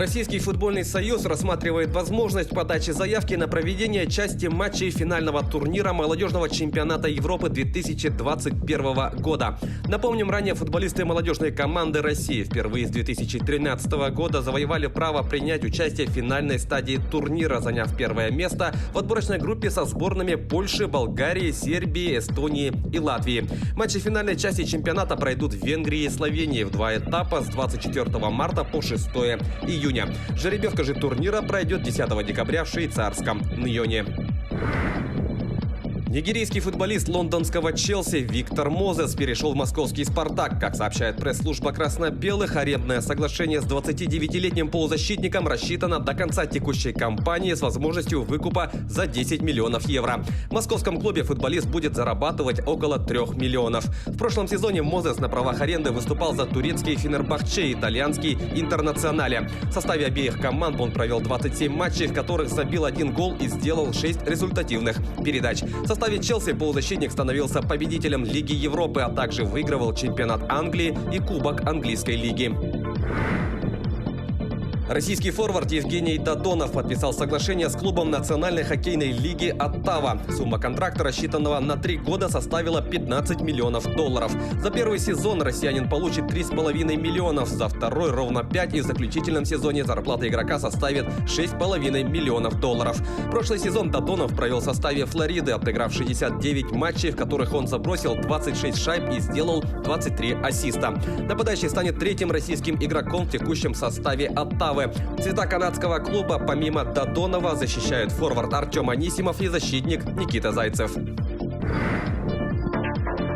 Российский футбольный союз рассматривает возможность подачи заявки на проведение части матчей финального турнира молодежного чемпионата Европы 2021 года. Напомним, ранее футболисты молодежной команды России впервые с 2013 года завоевали право принять участие в финальной стадии турнира, заняв первое место в отборочной группе со сборными Польши, Болгарии, Сербии, Эстонии и Латвии. Матчи финальной части чемпионата пройдут в Венгрии и Словении в два этапа с 24 марта по 6 июня. Жеребьевка же турнира пройдет 10 декабря в швейцарском Ньоне. Нигерийский футболист лондонского Челси Виктор Мозес перешел в московский «Спартак». Как сообщает пресс-служба красно-белых, арендное соглашение с 29-летним полузащитником рассчитано до конца текущей кампании с возможностью выкупа за 10 миллионов евро. В московском клубе футболист будет зарабатывать около 3 миллионов. В прошлом сезоне Мозес на правах аренды выступал за турецкий Фенербахче и итальянский Интернационале. В составе обеих команд он провел 27 матчей, в которых забил 1 гол и сделал 6 результативных передач. В составе Челси полузащитник становился победителем Лиги Европы, а также выигрывал чемпионат Англии и Кубок английской лиги. Российский форвард Евгений Додонов подписал соглашение с клубом Национальной хоккейной лиги «Оттава». Сумма контракта, рассчитанного на 3 года, составила 15 миллионов долларов. За первый сезон россиянин получит 3,5 миллионов, за второй ровно 5, и в заключительном сезоне зарплата игрока составит 6,5 миллионов долларов. Прошлый сезон Додонов провел в составе Флориды, отыграв 69 матчей, в которых он забросил 26 шайб и сделал 23 ассиста. Нападающий станет 3-м российским игроком в текущем составе «Оттавы». Цвета канадского клуба помимо Додонова защищают форвард Артем Анисимов и защитник Никита Зайцев.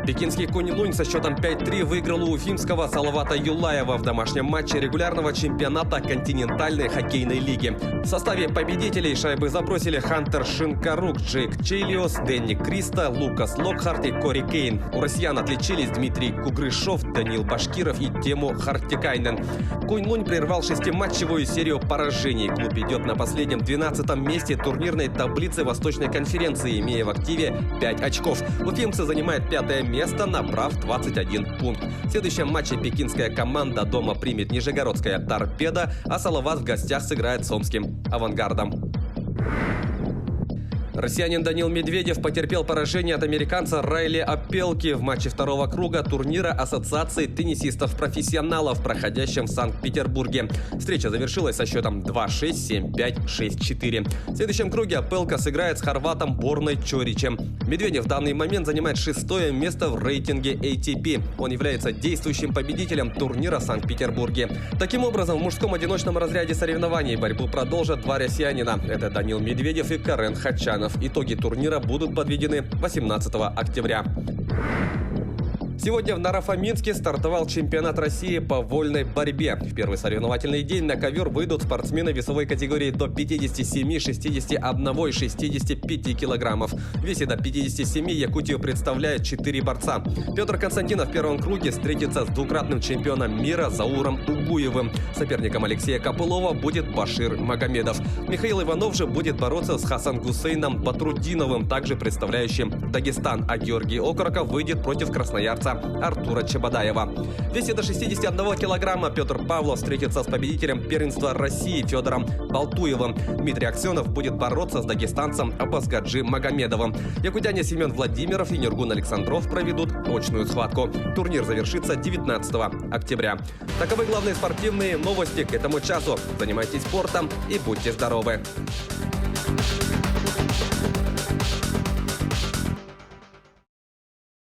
Пекинский Кунь-Лунь со счетом 5-3 выиграл у уфимского Салавата Юлаева в домашнем матче регулярного чемпионата континентальной хоккейной лиги. В составе победителей шайбы забросили Хантер Шинкарук, Джейк Чейлиос, Дэнни Криста, Лукас Локхарт и Кори Кейн. У россиян отличились Дмитрий Кугрышов, Данил Башкиров и Тему Хартикайнен. Кунь-Лунь прервал 6-матчевую серию поражений. Клуб идет на последнем 12-м месте турнирной таблицы Восточной конференции, имея в активе 5 очков. Уфимцы занимают 5-е место, набрав 21 пункт. В следующем матче пекинская команда дома примет нижегородская «Торпедо», а Салават в гостях сыграет с омским «Авангардом». Россиянин Данил Медведев потерпел поражение от американца Райли Опелки в матче второго круга турнира Ассоциации теннисистов-профессионалов, проходящем в Санкт-Петербурге. Встреча завершилась со счетом 2-6, 7-5, 6-4. В следующем круге Опелка сыграет с хорватом Борной Чоричем. Медведев в данный момент занимает 6-е место в рейтинге ATP. Он является действующим победителем турнира в Санкт-Петербурге. Таким образом, в мужском одиночном разряде соревнований борьбу продолжат два россиянина. Это Данил Медведев и Карен Хачанов. Итоги турнира будут подведены 18 октября. Сегодня в Наро-Фоминске стартовал чемпионат России по вольной борьбе. В первый соревновательный день на ковер выйдут спортсмены весовой категории до 57, 61 и 65 килограммов. В весе до 57 Якутию представляет 4 борца. Петр Константинов в первом круге встретится с двукратным чемпионом мира Зауром Угуевым. Соперником Алексея Копылова будет Башир Магомедов. Михаил Иванов же будет бороться с Хасан-Гусейном Батрудиновым, также представляющим Дагестан. А Георгий Окороков выйдет против красноярца Артура Чебадаева. В весе до 61 килограмма Петр Павлов встретится с победителем первенства России Федором Балтуевым. Дмитрий Аксенов будет бороться с дагестанцем Абазгаджи Магомедовым. Якутяне Семен Владимиров и Нергун Александров проведут очную схватку. Турнир завершится 19 октября. Таковы главные спортивные новости к этому часу. Занимайтесь спортом и будьте здоровы!